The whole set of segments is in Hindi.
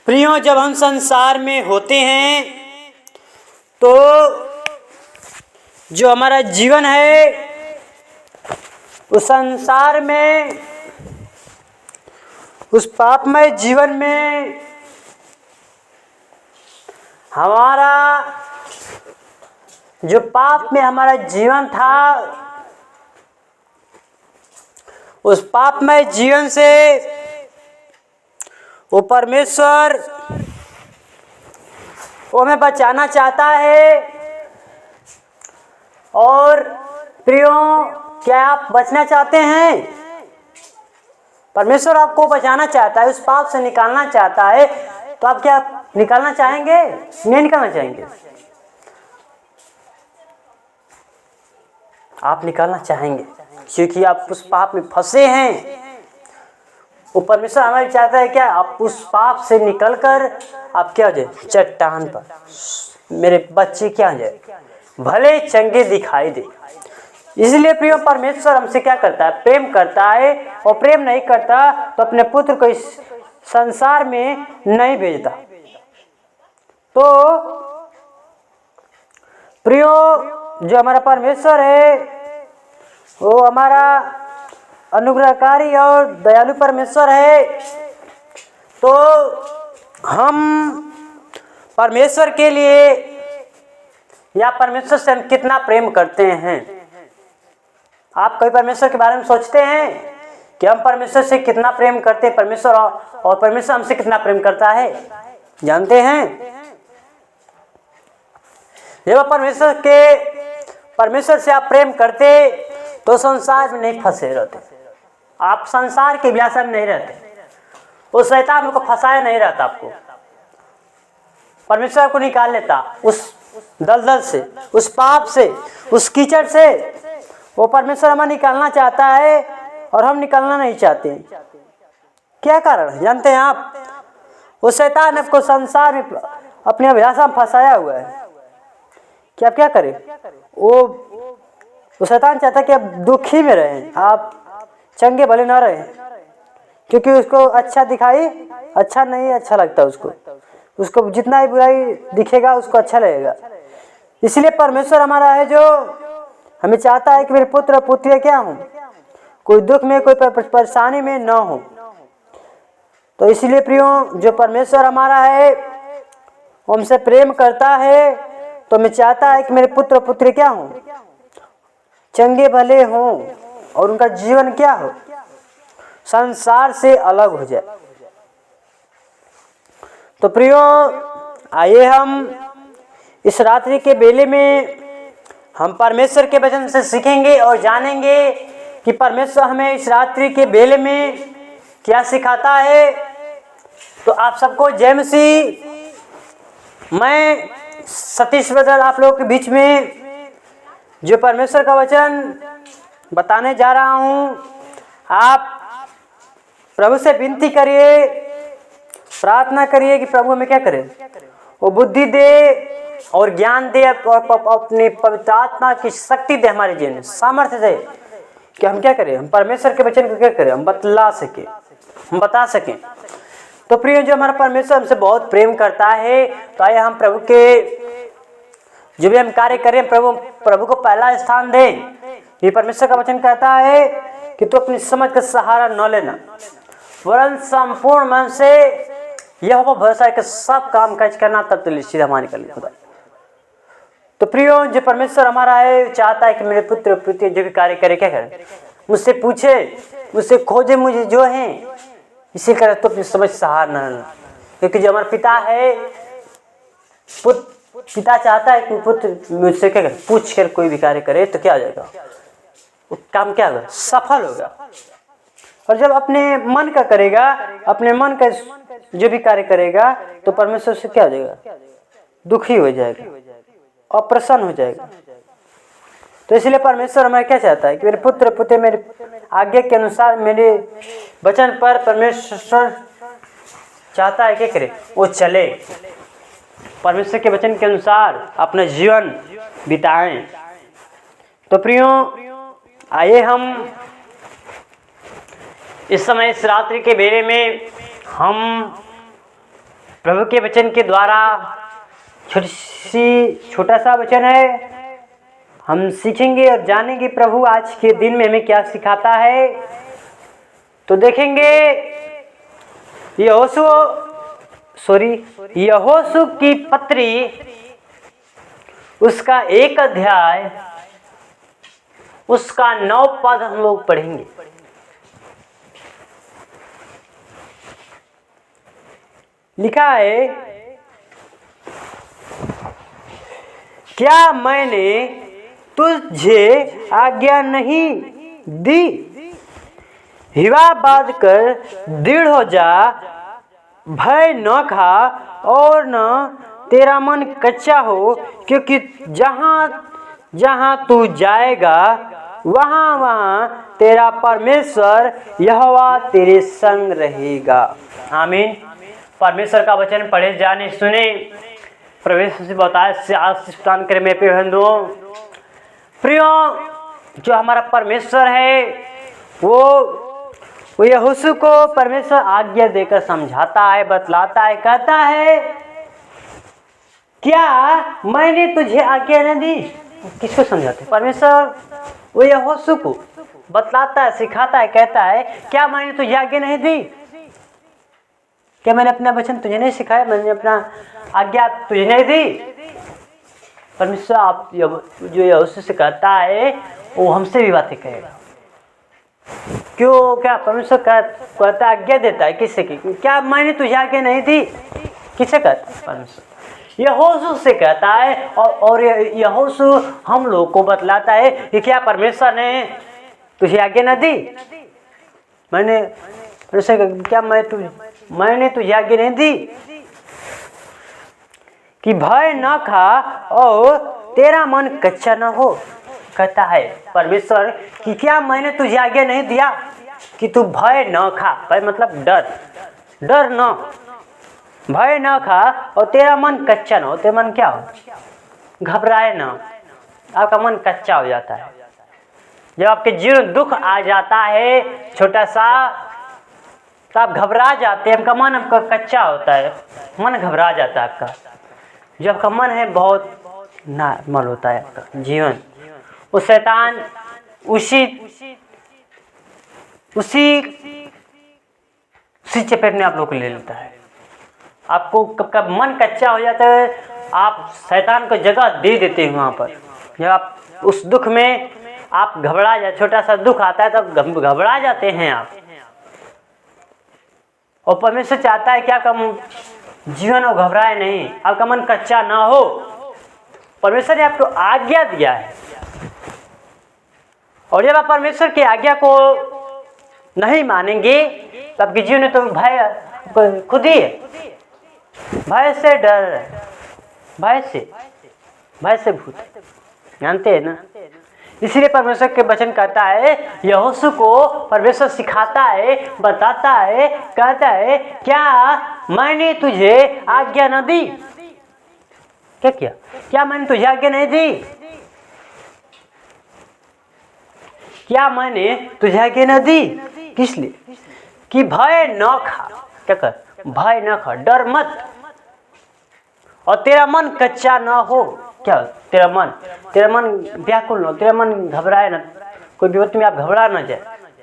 प्रियो, जब हम संसार में होते हैं तो जो हमारा जीवन है उस संसार में, उस पापमय जीवन में हमारा जो पाप में हमारा जीवन था, उस पापमय जीवन से वो परमेश्वर वो हमें बचाना चाहता है। और प्रियो, क्या आप बचना चाहते हैं? परमेश्वर आपको बचाना चाहता है, उस पाप से निकालना चाहता है। तो आप क्या निकालना चाहेंगे? नहीं निकालना चाहेंगे? आप निकालना चाहेंगे क्योंकि आप उस पाप में फंसे हैं। वो परमेश्वर हमारे चाहता है क्या? आप उस पाप से निकलकर आप क्या हो जाए? चट्टान पर मेरे बच्चे क्या हो जाए? भले चंगे दिखाई दे। इसलिए प्रिय, परमेश्वर हमसे क्या करता है? प्रेम करता है। और प्रेम नहीं करता तो अपने पुत्र को इस संसार में नहीं भेजता। तो प्रियो, जो हमारा परमेश्वर है वो हमारा अनुग्रहकारी और दयालु परमेश्वर है। तो हम परमेश्वर के लिए या परमेश्वर से हम कितना प्रेम करते हैं? आप कभी परमेश्वर के बारे में सोचते हैं कि हम परमेश्वर से कितना प्रेम करते हैं? परमेश्वर और परमेश्वर हमसे कितना प्रेम करता है, जानते हैं? जब परमेश्वर से आप प्रेम करते तो संसार में नहीं फंसे रहते। आप संसार के विलास में नहीं रहते। वो शैतान को फंसाया नहीं रहता। आपको परमेश्वर को निकाल लेता उस दलदल से, उस पाप से, उस कीचड़ से। वो परमेश्वर हमें निकालना चाहता है और हम निकालना नहीं चाहते। क्या कारण है जानते हैं आप? वो शैतान आपको संसार में अपने अभिलाषा में फंसाया हुआ है कि आप क्या करें? वो शैतान चाहता है कि आप दुखी में रहें, आप चंगे भले ना रहें, क्योंकि उसको अच्छा दिखाई अच्छा नहीं अच्छा लगता। उसको जितना ही बुराई दिखेगा उसको अच्छा लगेगा। इसलिए परमेश्वर हमारा है जो हमें चाहता है कि मेरे पुत्र पुत्रियां क्या हों, कोई दुख में कोई परेशानी में न हो। तो इसलिए प्रियो, जो परमेश्वर हमारा है वो हमसे प्रेम करता है, तो मैं चाहता है कि मेरे पुत्र पुत्री क्या हों, चंगे भले हों और उनका जीवन क्या हो, संसार से अलग हो जाए। तो प्रियो, आइए हम इस रात्रि के बेले में हम परमेश्वर के वचन से सीखेंगे और जानेंगे कि परमेश्वर हमें इस रात्रि के बेले में क्या सिखाता है। तो आप सबको जय मसीह। मैं सतीश ब्रदर आप लोगों के बीच में जो परमेश्वर का वचन बताने जा रहा हूँ, आप प्रभु से विनती करिए, प्रार्थना करिए कि प्रभु हमें क्या करे? वो बुद्धि दे और ज्ञान दे और अपनी पवित्र आत्मा की शक्ति दे, हमारे जीवन में सामर्थ्य दे कि हम क्या करें? हम परमेश्वर के वचन को क्या करें? हम बतला सके, हम बता सकें। तो प्रिय, जो हमारा परमेश्वर हमसे बहुत प्रेम करता है, तो आइए हम प्रभु के जो भी हम कार्य करें प्रभु को पहला स्थान दें। ये परमेश्वर का वचन कहता है कि तू अपनी समझ का सहारा न लेना, वरन संपूर्ण मन से यहोवा भरोसा के सब काम काज करना, तब तो निश्चित हमारे कर खुदा। तो प्रियो, जो परमेश्वर हमारा है चाहता है कि मेरे पुत्र पुत्री जो भी कार्य करे क्या करे? मुझसे पूछे, मुझसे खोजे, मुझे जो है इसी करे तो अपनी समझ सहारा न लेना। क्योंकि जो हमारा पिता है, पिता चाहता है कि पुत्र मुझसे क्या करे? पूछ कर कोई भी कार्य करे तो क्या हो जाएगा? वो काम क्या होगा? सफल होगा। और जब अपने मन का करेगा, अपने मन का जो भी कार्य करेगा, तो परमेश्वर से क्या हो जाएगा? दुखी हो जाएगा, अप्रसन्न हो जाएगा। तो इसलिए परमेश्वर हमें क्या चाहता है कि मेरे पुत्र पुत्र मेरे आज्ञा के अनुसार, मेरे वचन पर परमेश्वर चाहता है क्या करे? वो चले, परमेश्वर के वचन के अनुसार अपना जीवन बिताएं। तो प्रियो, आइए हम इस समय इस रात्रि के बेले में हम प्रभु के वचन के द्वारा छोटा सा वचन है, हम सीखेंगे और जानेंगे प्रभु आज के दिन में हमें क्या सिखाता है। तो देखेंगे यहोशू की पत्री उसका 1 अध्याय उसका 9 पद हम लोग पढ़ेंगे। लिखा है, क्या मैंने तुझे आज्ञा नहीं दी, हिवा बांध कर दृढ़ हो जा, भय न खा और न तेरा मन कच्चा हो, क्योंकि जहाँ जहाँ तू जाएगा वहाँ वहाँ तेरा परमेश्वर यहोवा तेरे संग रहेगा। आमीन। परमेश्वर का वचन पढ़े जाने सुने, प्रवेश से बताए से आशीष प्रदान करे मेरे बंधुओं। प्रियो, जो हमारा परमेश्वर है वो यहोशू को परमेश्वर आज्ञा देकर समझाता है, बतलाता है, कहता है, क्या मैंने तुझे आज्ञा न दी। किसको समझाते? परमेश्वर वो यहोशू को बतलाता है, सिखाता है, कहता है, क्या मैंने तुझे आज्ञा नहीं दी? क्या मैंने अपना वचन तुझे नहीं सिखाया? मैंने अपना आज्ञा तुझे नहीं दी? परमेश्वर आप जो यहोशू से कहता है वो हमसे भी बातें कहेगा। क्यों? क्या परमेश्वर कहता आज्ञा देता है किससे की? क्या मैंने तुझे आज्ञा नहीं दी? किससे कहता है? परमेश्वर यहोशू से कहता है। और यहोशू हम लोग को बतलाता है कि क्या परमेश्वर ने तुझे आज्ञा न दी? क्या मैंने तुझे आज्ञा नहीं दी कि भय न खा और तेरा मन कच्चा न हो। कहता है परमेश्वर कि क्या मैंने तुझे आज्ञा नहीं दिया कि तू भय न खा। भय मतलब डर न, भय न खा और तेरा मन कच्चा न हो। तेरा मन क्या हो? घबराए न। आपका मन कच्चा हो जाता है जब आपके जीवन दुख आ जाता है छोटा सा, तो आप घबरा जाते हैं। आपका मन आपका कच्चा होता है, मन घबरा जाता है आपका। जब आपका मन है बहुत नॉर्मल होता है आपका जीवन, वो शैतान उसी चपेट में आप लोग को ले लेता है। आपको कब मन कच्चा हो जाता है, आप शैतान को जगह दे देते हैं वहाँ पर। जब आप उस दुख में आप घबरा जाते, छोटा सा दुख आता है तब घबरा जाते हैं आप। और परमेश्वर चाहता है कि आपका जीवन और घबराए नहीं, आपका मन कच्चा ना हो। परमेश्वर ने आपको आज्ञा दिया है, और जब आप परमेश्वर की आज्ञा को नहीं मानेंगे तो आपके जीवन में तो भय खुद ही है। भय से डर है, भय से भूत, जानते हैं ना। इसलिए परमेश्वर के वचन कहता है, यहोशू को परमेश्वर सिखाता है, बताता है, कहता है, क्या मैंने तुझे आज्ञा न दी? क्या मैंने तुझे आज्ञा नहीं दी? क्या मैंने तुझे आज्ञा न दी? किस लिए? कि भय न खा। क्या कर? भय न खा, डर मत, और तेरा मन कच्चा न हो। क्या? तेरा मन व्याकुल न हो, तेरा मन घबराए न, कोई विपत्ति में आप घबरा न जाए।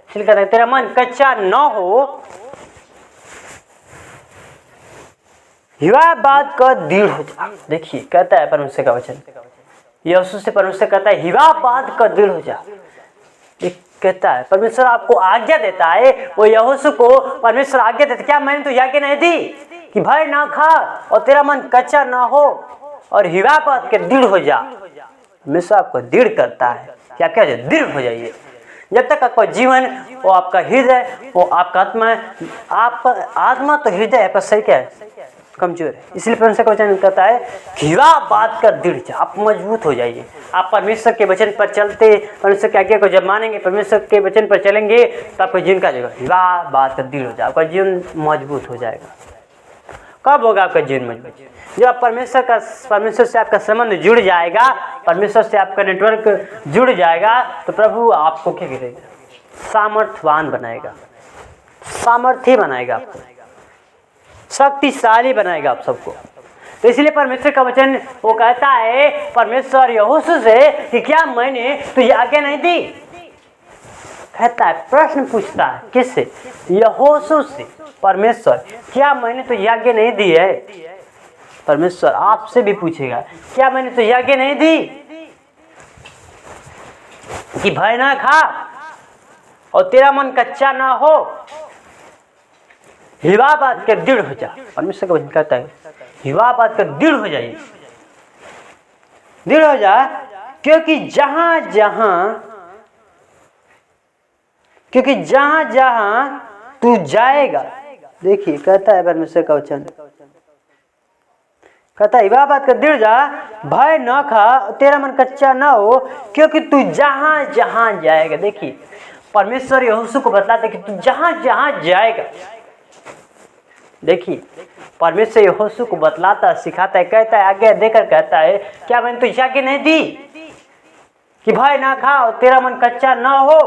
इसलिए कहते हैं तेरा मन कच्चा न हो, हिवा बात का दृढ़ हो जा। देखिए कहता है परमेश्वर का वचन, यहोशू से परमेश्वर कहता है हिवा बात का दृढ़ हो जा। कहता है परमेश्वर आपको आज्ञा देता है, वो यहोशू को परमेश्वर आज्ञा देता है, क्या मैंने तो आज्ञा नहीं दी कि भय ना खा और तेरा मन कच्चा ना हो और हिवा बात के दृढ़ हो जा। परमेश्वर आपको दृढ़ करता है कि आप क्या दृढ़ हो जाइए। जब तक आपका जीवन, वो आपका हृदय, वो आपका आत्मा, आपका आत्मा तो हृदय आपका शरीर क्या है? कमजोर है। इसलिए परमेश्वर का वचन कहता है हिवा बात कर दृढ़ जा, आप मजबूत हो जाइए। आप परमेश्वर के वचन पर चलते, परमेश्वर की आज्ञा को जब मानेंगे, परमेश्वर के वचन पर चलेंगे, तो आपका जीवन का जगह हिवा बात कर दृढ़ हो जाए, आपका जीवन मजबूत हो जाएगा। कब होगा आपका जीवन मजबूत? जब आप परमेश्वर से आपका संबंध जुड़ जाएगा, परमेश्वर से आपका नेटवर्क जुड़ जाएगा, तो प्रभु आपको क्या करेगा? सामर्थ्यवान बनाएगा, सामर्थ्य बनाएगा आपको। शक्तिशाली बनाएगा आप सबको। तो इसलिए परमेश्वर का वचन वो कहता है, परमेश्वर यहोशू से कि क्या मैंने तुझे आज्ञा नहीं दी? कहता है, प्रश्न पूछता है, किससे? यहोशू से। परमेश्वर, क्या मैंने तुझे आज्ञा नहीं दी है? परमेश्वर आपसे भी पूछेगा, क्या मैंने तुझे आज्ञा नहीं दी कि भय ना खा और तेरा मन कच्चा ना हो, हिवा बात कर दृढ़ हो जा। परमेश्वर का वचन कहता है, हिवा बात कर दृढ़ हो जाइए, दृढ़ हो जा, क्योंकि जहां जहां तू जाएगा, देखिए कहता है परमेश्वर का वचन, कहता है हिवा बात कर दृढ़ जा, भय न खा, तेरा मन कच्चा ना हो, क्योंकि तू जहां जहां जाएगा। देखिए परमेश्वर यहोशू को बतलाता है कि तू जहां जहां जाएगा। देखिए परमेश्वर यहोशू को बतलाता, सिखाता है, कहता है, आज्ञा देकर कहता है, क्या मैंने तुझे आज्ञा नहीं दी कि भय ना खा और तेरा मन कच्चा ना हो,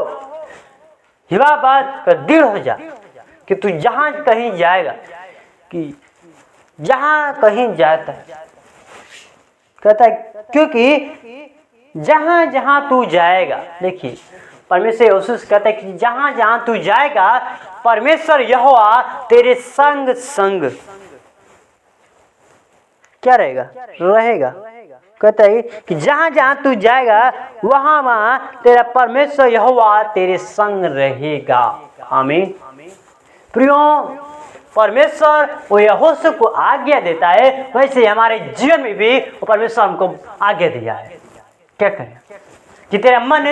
हिवा बात कर दृढ़ हो जा कि तू जहां कहीं जाएगा, कि जहां कहीं जाता है, कहता है क्योंकि जहां जहां तू जाएगा। देखिए परमेश्वर यहोशू से कहता है कि जहां जहां तू जाएगा, परमेश्वर यहोवा तेरे संग संग क्या रहेगा? कहता है कि जहां जहां तू जाएगा, वहां वहां तेरा परमेश्वर यहोवा तेरे संग रहेगा। आमीन। प्रियो, परमेश्वर वो यहोशू को आज्ञा देता है, वैसे हमारे जीवन में भी वो परमेश्वर हमको आज्ञा दिया है। क्या करें कि तेरा मन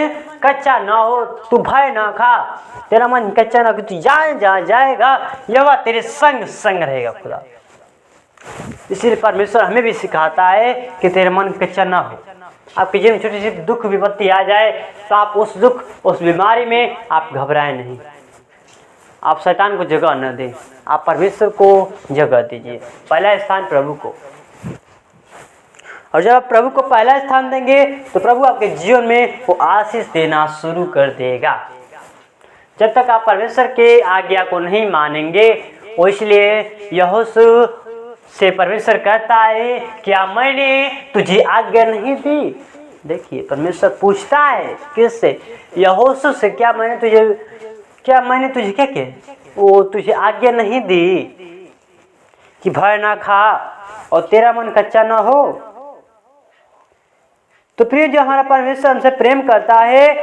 कच्चा ना हो, तू भय ना खा, तेरा मन कच्चा ना हो, तू जहां जहां जाएगा यहोवा तेरे संग संग रहेगा। खुदा इसीलिए परमेश्वर हमें भी सिखाता है कि तेरा मन कच्चा ना हो। आपके जीवन में छोटी सी दुख विपत्ति आ जाए तो आप उस दुख, उस बीमारी में आप घबराएं नहीं, आप शैतान को जगह न दें, आप परमेश्वर को जगह दीजिए। पहला स्थान प्रभु को, और जब आप प्रभु को पहला स्थान देंगे तो प्रभु आपके जीवन में वो आशीष देना शुरू कर देगा। जब तक आप परमेश्वर के आज्ञा को नहीं मानेंगे, वो इसलिए यहोशू से परमेश्वर कहता है, क्या मैंने तुझे आज्ञा नहीं दी? देखिए परमेश्वर पूछता है किससे? यहोशू से, क्या मैंने तुझे क्या किया? वो तुझे आज्ञा नहीं दी कि भय ना खा और तेरा मन कच्चा ना हो। तो प्रिय, जो हमारा परमेश्वर हमसे प्रेम करता है,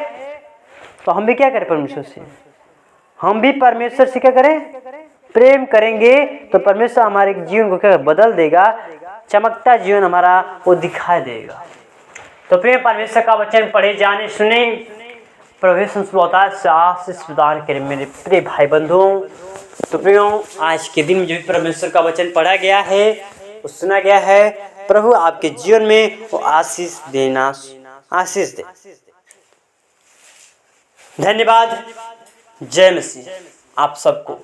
तो हम भी क्या करें? परमेश्वर से हम भी परमेश्वर से क्या करें? प्रेम करेंगे तो परमेश्वर हमारे जीवन को क्या बदल देगा, चमकता जीवन हमारा वो दिखाई देगा। तो प्रिय, परमेश्वर का वचन पढ़े जाने सुने, प्रभु संस्कृता से आशीष प्रदान करें मेरे प्रिय भाई बंधुओं। तो प्रियो, आज के दिन में जो परमेश्वर का वचन पढ़ा गया है, वो सुना गया है, प्रभु आपके जीवन में वो आशीष देना, आशीष दे। धन्यवाद। जय मसीह आप सबको।